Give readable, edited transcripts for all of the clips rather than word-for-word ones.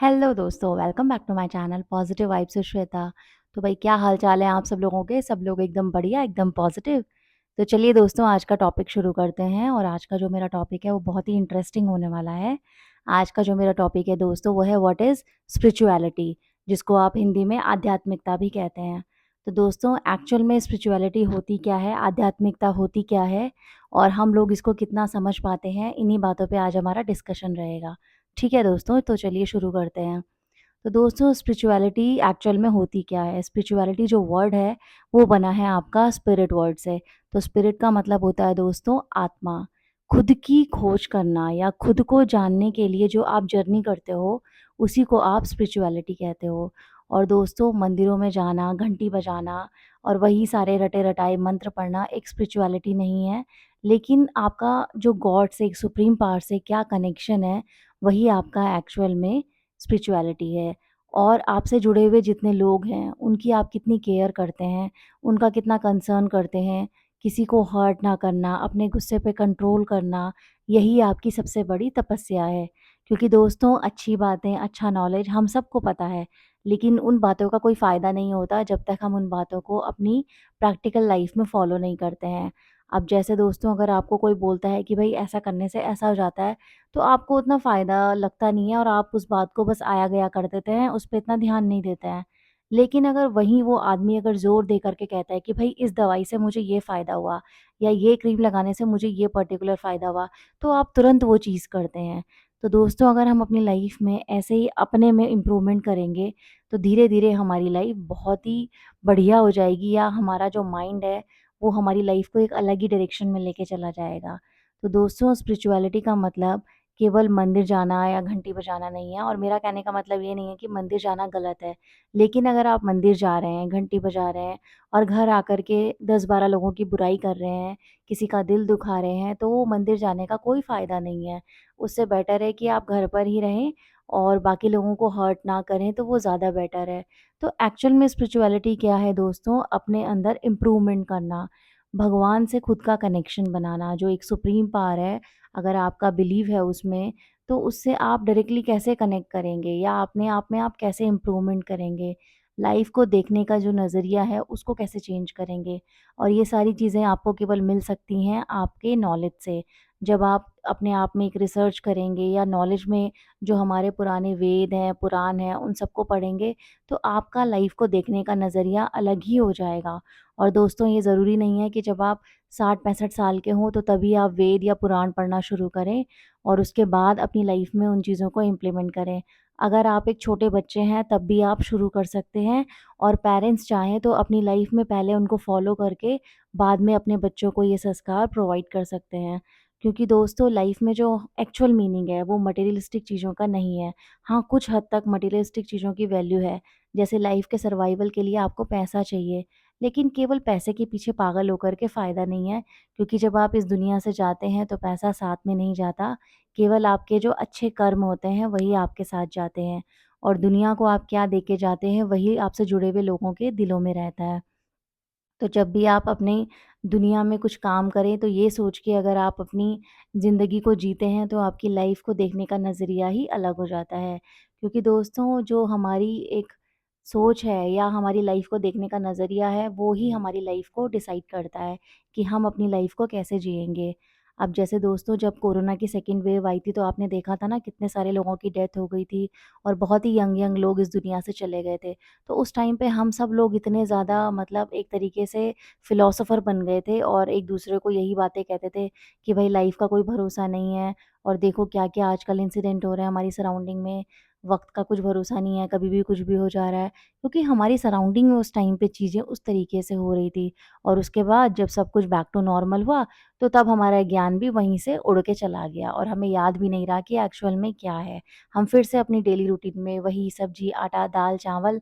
Hello दोस्तों, welcome back to my channel positive vibes से श्वेता। तो भाई क्या हाल चाल है आप सब लोगों के? सब लोग एकदम बढ़िया, एकदम पॉजिटिव। तो चलिए दोस्तों, आज का टॉपिक शुरू करते हैं और आज का जो मेरा टॉपिक है वो बहुत ही इंटरेस्टिंग होने वाला है। आज का जो मेरा टॉपिक है दोस्तों वो है व्हाट इज़ स्पिरिचुअलिटी, जिसको आप हिंदी में आध्यात्मिकता भी कहते हैं। तो दोस्तों एक्चुअल में स्पिरिचुअलिटी होती क्या है, आध्यात्मिकता होती क्या है और हम लोग इसको कितना समझ पाते हैं, इन्हीं बातों पे आज हमारा डिस्कशन रहेगा। ठीक है दोस्तों, तो चलिए शुरू करते हैं। तो दोस्तों स्पिरिचुअलिटी एक्चुअल में होती क्या है? स्पिरिचुअलिटी जो वर्ड है वो बना है आपका स्पिरिट वर्ड से। तो स्पिरिट का मतलब होता है दोस्तों आत्मा। खुद की खोज करना या खुद को जानने के लिए जो आप जर्नी करते हो उसी को आप स्पिरिचुअलिटी कहते हो। और दोस्तों मंदिरों में जाना, घंटी बजाना और वही सारे रटे रटाए मंत्र पढ़ना एक स्पिरिचुअलिटी नहीं है, लेकिन आपका जो गॉड से, एक सुप्रीम पावर से क्या कनेक्शन है, वही आपका एक्चुअल में स्पिरिचुअलिटी है। और आपसे जुड़े हुए जितने लोग हैं, उनकी आप कितनी केयर करते हैं, उनका कितना कंसर्न करते हैं, किसी को हर्ट ना करना, अपने गुस्से पे कंट्रोल करना, यही आपकी सबसे बड़ी तपस्या है। क्योंकि दोस्तों अच्छी बातें, अच्छा नॉलेज हम सबको पता है, लेकिन उन बातों का कोई फ़ायदा नहीं होता जब तक हम उन बातों को अपनी प्रैक्टिकल लाइफ में फ़ॉलो नहीं करते हैं। अब जैसे दोस्तों अगर आपको कोई बोलता है कि भई ऐसा करने से ऐसा हो जाता है, तो आपको उतना फ़ायदा लगता नहीं है और आप उस बात को बस आया गया कर देते हैं, उस पे इतना ध्यान नहीं देते हैं। लेकिन अगर वहीं वो आदमी अगर ज़ोर दे कर के कहता है कि भई इस दवाई से मुझे ये फ़ायदा हुआ या ये क्रीम लगाने से मुझे ये पर्टिकुलर फ़ायदा हुआ, तो आप तुरंत वो चीज़ करते हैं। तो दोस्तों अगर हम अपनी लाइफ़ में ऐसे ही अपने में इम्प्रूवमेंट करेंगे, तो धीरे-धीरे हमारी लाइफ़ बहुत ही बढ़िया हो जाएगी या हमारा जो माइंड है, वो हमारी लाइफ़ को एक अलग ही डायरेक्शन में लेके चला जाएगा। तो दोस्तों स्पिरिचुअलिटी का मतलब केवल मंदिर जाना या घंटी बजाना नहीं है, और मेरा कहने का मतलब ये नहीं है कि मंदिर जाना गलत है। लेकिन अगर आप मंदिर जा रहे हैं, घंटी बजा रहे हैं और घर आकर के 10-12 लोगों की बुराई कर रहे हैं, किसी का दिल दुखा रहे हैं, तो वो मंदिर जाने का कोई फ़ायदा नहीं है। उससे बेटर है कि आप घर पर ही रहें और बाकी लोगों को हर्ट ना करें, तो वो ज़्यादा बेटर है। तो एक्चुअल में स्पिरिचुअलिटी क्या है दोस्तों? अपने अंदर इम्प्रूवमेंट करना, भगवान से खुद का कनेक्शन बनाना, जो एक सुप्रीम पावर है, अगर आपका बिलीव है उसमें, तो उससे आप डायरेक्टली कैसे कनेक्ट करेंगे या अपने आप में आप कैसे इम्प्रूवमेंट करेंगे? लाइफ़ को देखने का जो नज़रिया है, उसको कैसे चेंज करेंगे? और ये सारी चीज़ें आपको केवल मिल सकती हैं आपके नॉलेज से। जब आप अपने आप में एक रिसर्च करेंगे या नॉलेज में जो हमारे पुराने वेद हैं, पुराण हैं, उन सबको पढ़ेंगे, तो आपका लाइफ़ को देखने का नज़रिया अलग ही हो जाएगा। और दोस्तों ये ज़रूरी नहीं है कि जब आप 60-65 साल के हों तो तभी आप वेद या पुराण पढ़ना शुरू करें और उसके बाद अपनी लाइफ में उन चीज़ों को इम्प्लीमेंट करें। अगर आप एक छोटे बच्चे हैं तब भी आप शुरू कर सकते हैं, और पेरेंट्स चाहें तो अपनी लाइफ में पहले उनको फॉलो करके बाद में अपने बच्चों को ये संस्कार प्रोवाइड कर सकते हैं। क्योंकि दोस्तों लाइफ में जो एक्चुअल मीनिंग है वो मटेरियलिस्टिक चीज़ों का नहीं है। हाँ, कुछ हद तक मटेरियलिस्टिक चीज़ों की वैल्यू है। जैसे लाइफ के सर्वाइवल के लिए आपको पैसा चाहिए, लेकिन केवल पैसे के पीछे पागल होकर के फ़ायदा नहीं है। क्योंकि जब आप इस दुनिया से जाते हैं तो पैसा साथ में नहीं जाता, केवल आपके जो अच्छे कर्म होते हैं वही आपके साथ जाते हैं, और दुनिया को आप क्या दे के जाते हैं वही आपसे जुड़े हुए लोगों के दिलों में रहता है। तो जब भी आप अपनी दुनिया में कुछ काम करें तो ये सोच के अगर आप अपनी ज़िंदगी को जीते हैं तो आपकी लाइफ़ को देखने का नज़रिया ही अलग हो जाता है। क्योंकि दोस्तों जो हमारी एक सोच है या हमारी लाइफ़ को देखने का नज़रिया है, वो ही हमारी लाइफ़ को डिसाइड करता है कि हम अपनी लाइफ़ को कैसे जिएँगे। अब जैसे दोस्तों जब कोरोना की सेकंड वेव आई थी तो आपने देखा था ना, कितने सारे लोगों की डेथ हो गई थी और बहुत ही यंग-यंग लोग इस दुनिया से चले गए थे। तो उस टाइम पे हम सब लोग इतने ज़्यादा मतलब एक तरीके से फ़िलॉसफ़र बन गए थे और एक-दूसरे को यही बातें कहते थे कि भई लाइफ़ का कोई भरोसा नहीं है, और देखो क्या-क्या आजकल इंसिडेंट हो रहे हैं हमारी सराउंडिंग में, वक़्त का कुछ भरोसा नहीं है, कभी भी कुछ भी हो जा रहा है। क्योंकि हमारी सराउंडिंग में उस टाइम पे चीज़ें उस तरीके से हो रही थी, और उसके बाद जब सब कुछ बैक टू नॉर्मल हुआ, तो तब हमारा ज्ञान भी वहीं से उड़ के चला गया और हमें याद भी नहीं रहा कि एक्चुअल में क्या है। हम फिर से अपनी डेली रूटीन में वही सब्ज़ी, आटा, दाल, चावल,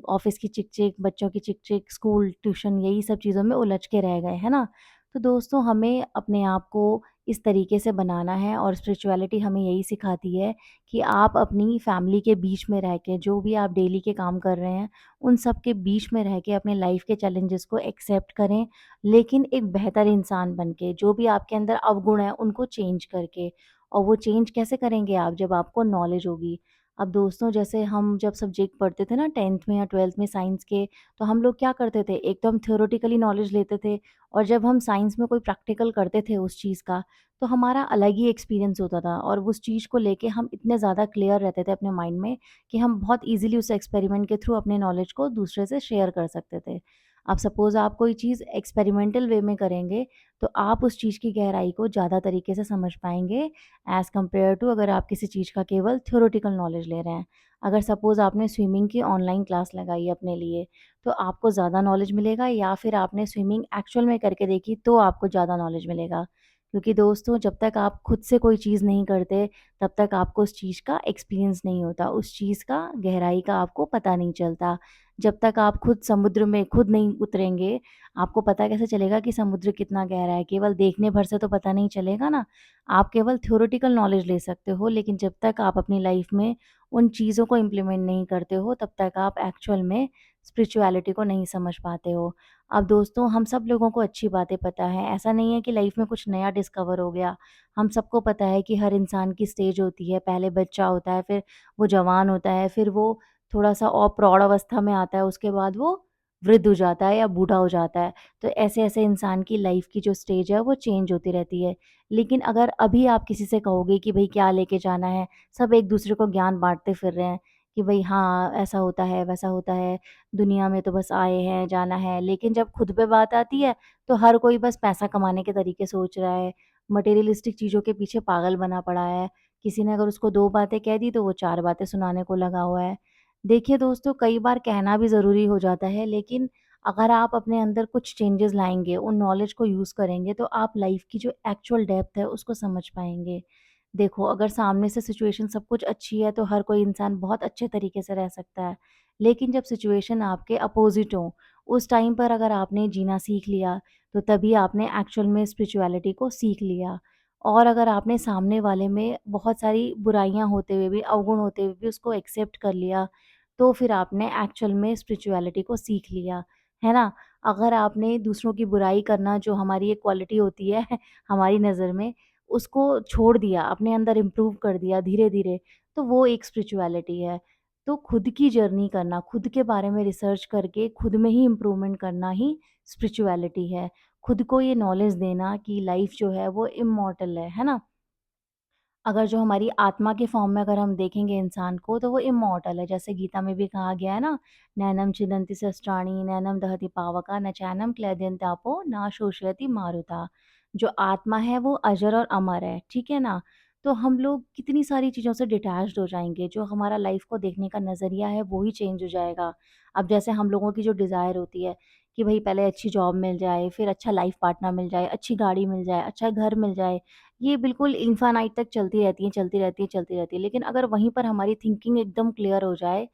ऑफ़िस की चिक-चिक, बच्चों की चिक-चिक, स्कूल, ट्यूशन, यही सब चीज़ों में उलझ के रह गए, है ना? तो दोस्तों हमें अपने आप को इस तरीके से बनाना है, और स्पिरिचुअलिटी हमें यही सिखाती है कि आप अपनी फैमिली के बीच में रह के जो भी आप डेली के काम कर रहे हैं, उन सब के बीच में रह के अपने लाइफ़ के चैलेंजेस को एक्सेप्ट करें, लेकिन एक बेहतर इंसान बन के, जो भी आपके अंदर अवगुण हैं, उनको चेंज करके। और वो चेंज कैसे करेंगे आप? जब आपको नॉलेज होगी। अब दोस्तों जैसे हम जब सब्जेक्ट पढ़ते थे ना 10th में या 12th में साइंस के, तो हम लोग क्या करते थे, एक तो हम थ्योरेटिकली नॉलेज लेते थे और जब हम साइंस में कोई प्रैक्टिकल करते थे उस चीज़ का, तो हमारा अलग ही एक्सपीरियंस होता था और उस चीज़ को लेके हम इतने ज़्यादा क्लियर रहते थे अपने माइंड में कि हम बहुत ईज़िली उस एक्सपेरिमेंट के थ्रू अपने नॉलेज को दूसरे से शेयर कर सकते थे। अब सपोज़ आप कोई चीज़ एक्सपेरिमेंटल वे में करेंगे, तो आप उस चीज़ की गहराई को ज़्यादा तरीके से समझ पाएँगे एज़ कम्पेयर टू अगर आप किसी चीज़ का केवल थ्योरेटिकल नॉलेज ले रहे हैं। अगर सपोज़ आपने स्विमिंग की ऑनलाइन क्लास लगाई अपने लिए, तो आपको ज़्यादा नॉलेज मिलेगा या फिर आपने स्विमिंग एक्चुअल में करके देखी तो आपको ज़्यादा नॉलेज मिलेगा। क्योंकि दोस्तों जब तक आप खुद से कोई चीज़ नहीं करते, तब तक आपको उस चीज़ का एक्सपीरियंस नहीं होता, उस चीज़ का गहराई का आपको पता नहीं चलता। जब तक आप खुद समुद्र में खुद नहीं उतरेंगे, आपको पता कैसे चलेगा कि समुद्र कितना गहरा है? केवल देखने भर से तो पता नहीं चलेगा ना। आप केवल थ्योरेटिकल नॉलेज ले सकते हो, लेकिन जब तक आप अपनी लाइफ़ में उन चीज़ों को इम्प्लीमेंट नहीं करते हो, तब तक आप एक्चुअल में स्पिरिचुअलिटी को नहीं समझ पाते हो। अब दोस्तों हम सब लोगों को अच्छी बातें पता है, ऐसा नहीं है कि लाइफ़ में कुछ नया डिस्कवर हो गया। हम सबको पता है कि हर इंसान की स्टेज होती है, पहले बच्चा होता है, फिर वो जवान होता है, फिर वो थोड़ा-सा और प्रौढ़ अवस्था में आता है, उसके बाद वो वृद्ध हो जाता है या बूढ़ा हो जाता है। तो ऐसे-ऐसे इंसान की लाइफ़ की जो स्टेज है, वो चेंज होती रहती है। लेकिन अगर अभी आप किसी से कहोगे कि भई क्या लेके जाना है, सब एक-दूसरे को ज्ञान बाँटते फिर रहे हैं कि भई हाँ, ऐसा होता है, वैसा होता है, दुनिया में तो बस आए हैं, जाना है। लेकिन जब खुद पे बात आती है, तो हर कोई बस पैसा कमाने के तरीके सोच रहा है, मटेरियलिस्टिक चीज़ों के पीछे पागल बना पड़ा है। किसी ने अगर उसको 2 बातें कह दी, तो वो 4 बातें सुनाने को लगा हुआ है। देखिए दोस्तों, कई बार कहना भी ज़रूरी हो जाता है, लेकिन अगर आप अपने अंदर कुछ चेंजेज़ लाएँगे, उन नॉलेज को यूज़ करेंगे, तो आप लाइफ़ की जो एक्चुअल डेप्थ है, उसको समझ पाएँगे। देखो, अगर सामने से सिचुएशन सब कुछ अच्छी है, तो हर कोई इंसान बहुत अच्छे तरीके से रह सकता है। लेकिन जब सिचुएशन आपके अपोज़िट हो, उस टाइम पर अगर आपने जीना सीख लिया, तो तभी आपने एक्चुअल में स्पिरिचुअलिटी को सीख लिया। और अगर आपने सामने वाले में बहुत सारी बुराइयाँ होते हुए भी, अवगुण होते हुए भी उसको एक्सेप्ट कर लिया, तो फिर आपने एक्चुअल में स्पिरिचुअलिटी को सीख लिया, है ना? अगर आपने दूसरों की बुराई करना जो हमारी एक क्वालिटी होती है हमारी नज़र में, उसको छोड़ दिया, अपने अंदर इम्प्रूव कर दिया धीरे-धीरे, तो वो एक स्पिरिचुअलिटी है। तो खुद की जर्नी करना, खुद के बारे में रिसर्च करके खुद में ही इम्प्रूवमेंट करना ही स्पिरिचुअलिटी है। खुद को ये नॉलेज देना कि लाइफ़ जो है वो इम्मॉर्टल है ना? अगर जो हमारी आत्मा के फॉर्म में अगर हम देखेंगे इंसान को, तो वो इम्मॉर्टल है। जैसे गीता में भी कहा गया है ना, नैनम छिदन्ति शस्त्राणि नैनम दहति पावका न चैनम क्लेदयन्ति आपो न शोषयति मारुता। जो आत्मा है वो अजर और अमर है, ठीक है ना? तो हम लोग कितनी सारी चीज़ों से डिटैच्ड हो जाएँगे, जो हमारा लाइफ़ को देखने का नज़रिया है वो ही चेंज हो जाएगा। अब जैसे हम लोगों की जो डिज़ायर होती है कि भई पहले अच्छी जॉब मिल जाए, फिर अच्छा लाइफ़ पार्टनर मिल जाए, अच्छी गाड़ी मिल जाए, अच्छा घर मिल जाए, ये बिल्कुल इन्फ़ानाइट तक चलती रहती हैं, चलती रहती हैं, चलती रहती हैं। लेकिन अगर वहीं पर हमारी थिंकिंग एकदम क्लियर हो जाए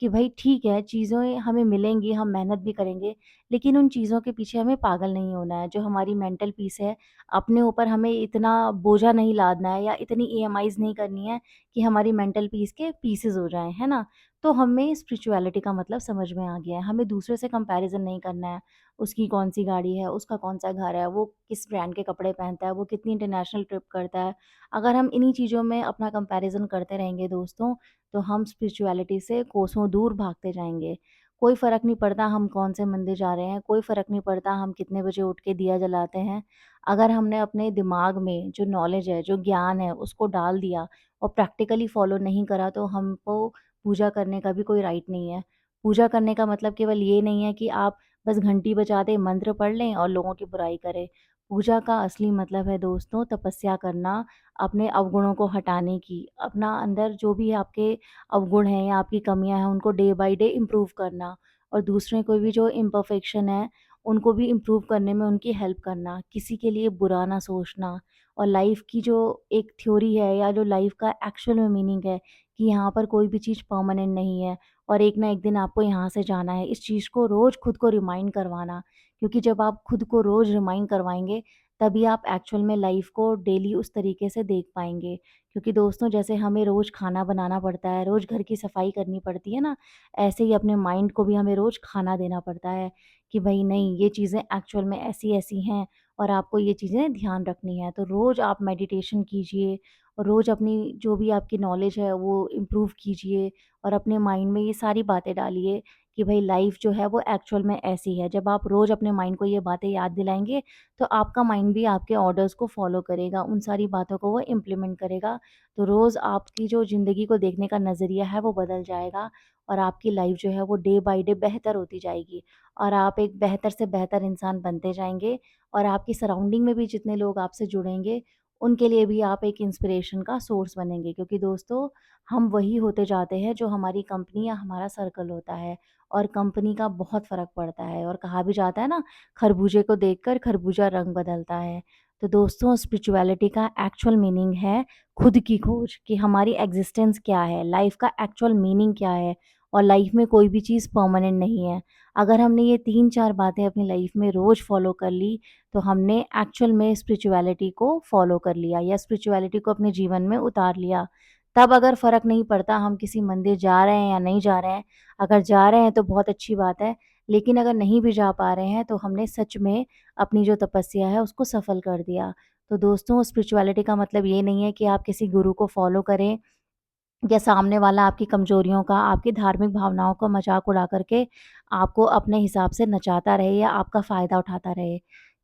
कि भई ठीक है, चीज़ें हमें मिलेंगी, हम मेहनत भी करेंगे, लेकिन उन चीज़ों के पीछे हमें पागल नहीं होना है। जो हमारी मेंटल पीस है, अपने ऊपर हमें इतना बोझा नहीं लादना है या इतनी ईएमआईज़ नहीं करनी है कि हमारी मेंटल पीस के पीसेज़ हो जाएँ, है ना? तो हमें स्पिरिचुअलिटी का मतलब समझ में आ गया है। हमें दूसरे से कंपैरिज़न नहीं करना है। उसकी कौन-सी गाड़ी है, उसका कौन-सा घर है, वो किस ब्रांड के कपड़े पहनता है, वो कितनी इंटरनेशनल ट्रिप करता है। अगर हम इन्हीं चीज़ों में अपना कंपैरिज़न करते रहेंगे दोस्तों, तो हम स्पिरिचुअलिटी से कोसों दूर भागते जाएँगे। कोई फ़र्क नहीं पड़ता हम कौन से मंदिर जा रहे हैं, कोई फ़र्क नहीं पड़ता हम कितने बजे उठ के दिया जलाते हैं। अगर हमने अपने दिमाग में जो नॉलेज है, जो ज्ञान है, उसको डाल दिया और प्रैक्टिकली फ़ॉलो नहीं करा, तो हमको पूजा करने का भी कोई राइट नहीं है। पूजा करने का मतलब केवल ये नहीं है कि आप बस घंटी बजा दें, मंत्र पढ़ लें और लोगों की बुराई करें। पूजा का असली मतलब है दोस्तों तपस्या करना, अपने अवगुणों को हटाने की, अपना अंदर जो भी आपके अवगुण हैं या आपकी कमियाँ हैं उनको डे बाय डे इम्प्रूव करना और दूसरे को भी जो इम्परफेक्शन है, उनको भी इम्प्रूव करने में उनकी हेल्प करना, किसी के लिए बुरा ना सोचना और लाइफ़ की जो एक थ्योरी है या जो लाइफ़ का एक्चुअल में मीनिंग है कि यहाँ पर कोई भी चीज़ परमानेंट नहीं है और एक ना एक दिन आपको यहाँ से जाना है। इस चीज़ को रोज़ खुद को रिमाइंड करवाना, क्योंकि जब आप खुद को रोज़ रिमाइंड करवाएँगे, तभी आप एक्चुअल में लाइफ़ को डेली उस तरीके से देख पाएँगे। क्योंकि दोस्तों जैसे हमें रोज़ खाना बनाना पड़ता है, रोज़ घर की सफाई करनी पड़ती है ना, ऐसे ही अपने माइंड को भी हमें रोज़ खाना देना पड़ता है कि भई नहीं, ये चीज़ें एक्चुअल में ऐसी-ऐसी हैं और आपको ये चीज़ें ध्यान रखनी है। तो रोज़ आप मेडिटेशन कीजिए और रोज़ अपनी जो भी आपकी नॉलेज है वो इम्प्रूव कीजिए और अपने माइंड में ये सारी बातें डालिए कि भई लाइफ़ जो है वो एक्चुअल में ऐसी है। जब आप रोज़ अपने माइंड को ये बातें याद दिलाएँगे, तो आपका माइंड भी आपके ऑर्डर्स को फ़ॉलो करेगा, उन सारी बातों को वो इम्प्लीमेंट करेगा। तो रोज़ आपकी जो ज़िंदगी को देखने का नज़रिया है वो बदल जाएगा और आपकी लाइफ़ जो है वो डे बाय डे बेहतर होती जाएगी और आप एक बेहतर से बेहतर इंसान बनते जाएँगे और आपकी सराउंडिंग में भी जितने लोग आपसे जुड़ेंगे, उनके लिए भी आप एक इंस्पिरेशन का सोर्स बनेंगे क्योंकि दोस्तों, हम वही होते जाते हैं जो हमारी कंपनी या हमारा सर्कल होता है और कंपनी का बहुत फ़र्क पड़ता है और कहा भी जाता है ना, खरबूजे को देखकर खरबूजा रंग बदलता है। तो दोस्तों, स्पिरिचुअलिटी का एक्चुअल मीनिंग है खुद की खोज कि हमारी एग्ज़िस्टेंस क्या है, लाइफ़ का एक्चुअल मीनिंग क्या है और लाइफ़ में कोई भी चीज़ परमानेंट नहीं है। अगर हमने ये 3-4 बातें अपनी लाइफ़ में रोज़ फ़ॉलो कर ली, तो हमने एक्चुअल में स्पिरिचुअलिटी को फ़ॉलो कर लिया या स्पिरिचुअलिटी को अपने जीवन में उतार लिया। तब अगर फ़र्क नहीं पड़ता हम किसी मंदिर जा रहे हैं या नहीं जा रहे हैं, अगर जा रहे हैं तो बहुत अच्छी बात है, लेकिन अगर नहीं भी जा पा रहे हैं तो हमने सच में अपनी जो तपस्या है उसको सफल कर दिया। तो दोस्तों, स्पिरिचुअलिटी का मतलब ये नहीं है कि आप किसी गुरु को फ़ॉलो करें या सामने वाला आपकी कमज़ोरियों का, आपकी धार्मिक भावनाओं का मज़ाक उड़ा करके आपको अपने हिसाब से नचाता रहे या आपका फ़ायदा उठाता रहे।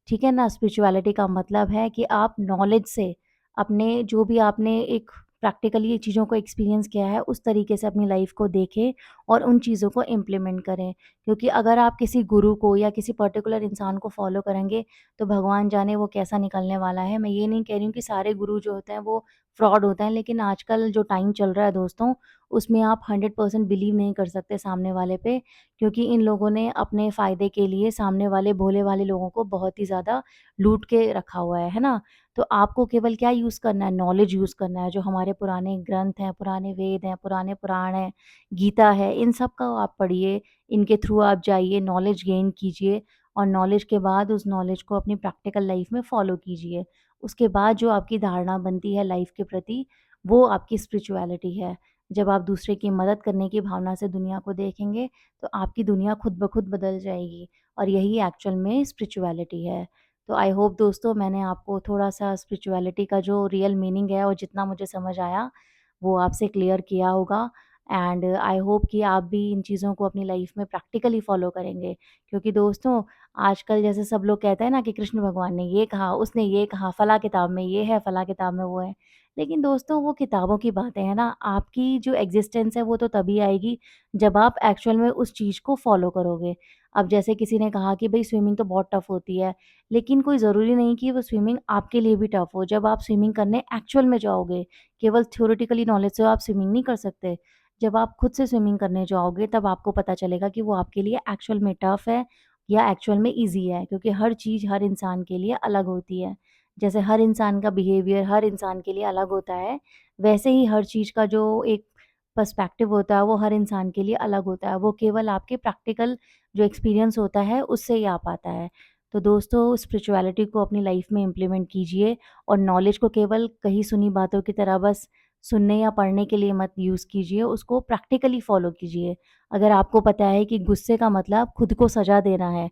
ठीक है ना? स्पिरिचुअलिटी का मतलब है कि आप नॉलेज से अपने जो भी आपने एक प्रैक्टिकली चीज़ों को एक्सपीरियंस किया है, उस तरीके से अपनी लाइफ़ को देखें और उन चीज़ों को इम्प्लीमेंट करें। क्योंकि अगर आप किसी गुरु को या किसी पर्टिकुलर इंसान को फ़ॉलो करेंगे, तो भगवान जाने वो कैसा निकलने वाला है। मैं ये नहीं कह रही हूँ कि सारे गुरु जो होते हैं वो फ्रॉड होते हैं, लेकिन आजकल जो टाइम चल रहा है दोस्तों, उसमें आप 100% बिलीव नहीं कर सकते सामने वाले पे, क्योंकि इन लोगों ने अपने फ़ायदे के लिए सामने वाले भोले वाले लोगों को बहुत ही ज़्यादा लूट के रखा हुआ है ना? तो आपको केवल क्या यूज़ करना है, नॉलेज यूज़ करना है, जो हमारे पुराने ग्रंथ हैं, पुराने वेद हैं, पुराने पुराण हैं, गीता है, इन सब का आप पढ़िए, इनके थ्रू आप जाइए, नॉलेज गेन कीजिए और नॉलेज के बाद उस नॉलेज को अपनी प्रैक्टिकल लाइफ़ में फ़ॉलो कीजिए। उसके बाद जो आपकी धारणा बनती है लाइफ के प्रति, वो आपकी स्पिरिचुअलिटी है। जब आप दूसरे की मदद करने की भावना से दुनिया को देखेंगे, तो आपकी दुनिया खुद ब खुद बदल जाएगी और यही एक्चुअल में स्पिरिचुअलिटी है। तो आई होप दोस्तों, मैंने आपको थोड़ा-सा स्पिरिचुअलिटी का जो रियल मीनिंग है और जितना मुझे समझ आया, वो आपसे क्लियर किया होगा एंड आई होप कि आप भी इन चीज़ों को अपनी लाइफ में प्रैक्टिकली फ़ॉलो करेंगे। क्योंकि दोस्तों, आजकल जैसे सब लोग कहते हैं ना कि कृष्ण भगवान ने ये कहा, उसने ये कहा, फलाँ किताब में ये है, फलाँ किताब में वो है। लेकिन दोस्तों, वो किताबों की बातें हैं ना, आपकी जो एक्ज़िस्टेंस है वो तो तभी आएगी जब आप एक्चुअल में उस चीज़ को फ़ॉलो करोगे। अब जैसे किसी ने कहा कि भई स्विमिंग तो बहुत टफ़ होती है, लेकिन कोई ज़रूरी नहीं कि वो स्विमिंग आपके लिए भी टफ़ हो। जब आप स्विमिंग करने एक्चुअल में जाओगे, केवल थ्योरेटिकली नॉलेज से आप स्विमिंग नहीं कर सकते। जब आप खुद से स्विमिंग करने जाओगे, तब आपको पता चलेगा कि वो आपके लिए एक्चुअल में टफ़ है या एक्चुअल में ईज़ी है, क्योंकि हर चीज़ हर इंसान के लिए अलग होती है। जैसे हर इंसान का बिहेवियर हर इंसान के लिए अलग होता है, वैसे ही हर चीज़ का जो एक पर्सपेक्टिव होता है वो हर इंसान के लिए अलग होता है। वो केवल आपके प्रैक्टिकल जो एक्सपीरियंस होता है उससे ही आ पाता है। तो दोस्तों, स्पिरिचुअलिटी को अपनी लाइफ में इम्प्लीमेंट कीजिए और नॉलेज को केवल कही सुनी बातों की तरह बस सुनने या पढ़ने के लिए मत यूज़ कीजिए, उसको प्रैक्टिकली फ़ॉलो कीजिए। अगर आपको पता है कि गुस्से का मतलब खुद को सज़ा देना है,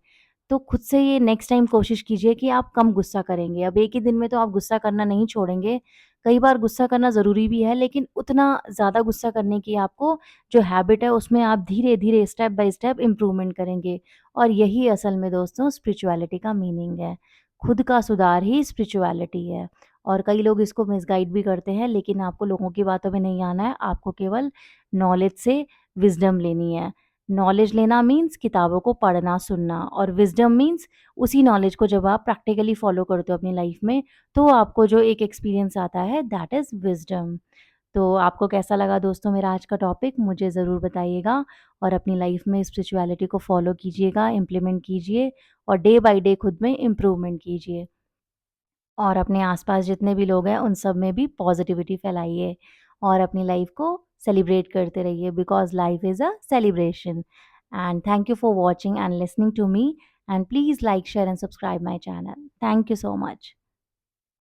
तो खुद से ये नेक्स्ट टाइम कोशिश कीजिए कि आप कम गुस्सा करेंगे। अब एक ही दिन में तो आप गुस्सा करना नहीं छोड़ेंगे। कई बार गुस्सा करना ज़रूरी भी है, लेकिन उतना ज़्यादा गुस्सा करने की आपको जो हैबिट है, उसमें आप धीरे-धीरे, स्टेप बाय स्टेप इम्प्रूवमेंट करेंगे और यही असल में दोस्तों स्पिरिचुअलिटी का मीनिंग है। खुद का सुधार ही स्पिरिचुअलिटी है और कई लोग इसको मिसगाइड भी करते हैं, लेकिन आपको लोगों की बातों में नहीं आना है, आपको केवल नॉलेज से विज़डम लेनी है। नॉलेज लेना मीन्स किताबों को पढ़ना, सुनना और विज़डम मीन्स उसी नॉलेज को जब आप प्रैक्टिकली फ़ॉलो करते हो अपनी लाइफ़ में, तो आपको जो एक एक्सपीरियंस आता है दैट इज़ विज़डम। तो आपको कैसा लगा दोस्तों मेरा आज का टॉपिक? मुझे ज़रूर बताइएगा और अपनी लाइफ़ में स्पिरिचुअलिटी को फ़ॉलो कीजिएगा, इम्प्लीमेंट कीजिए और डे बाय डे खुद में इम्प्रूवमेंट कीजिए। और अपने आसपास जितने भी लोग हैं उन सब में भी पॉजिटिविटी फैलाइए और अपनी लाइफ को सेलिब्रेट करते रहिए because life is a celebration. And thank you for watching and listening to me and please like, share and subscribe my channel. Thank you so much.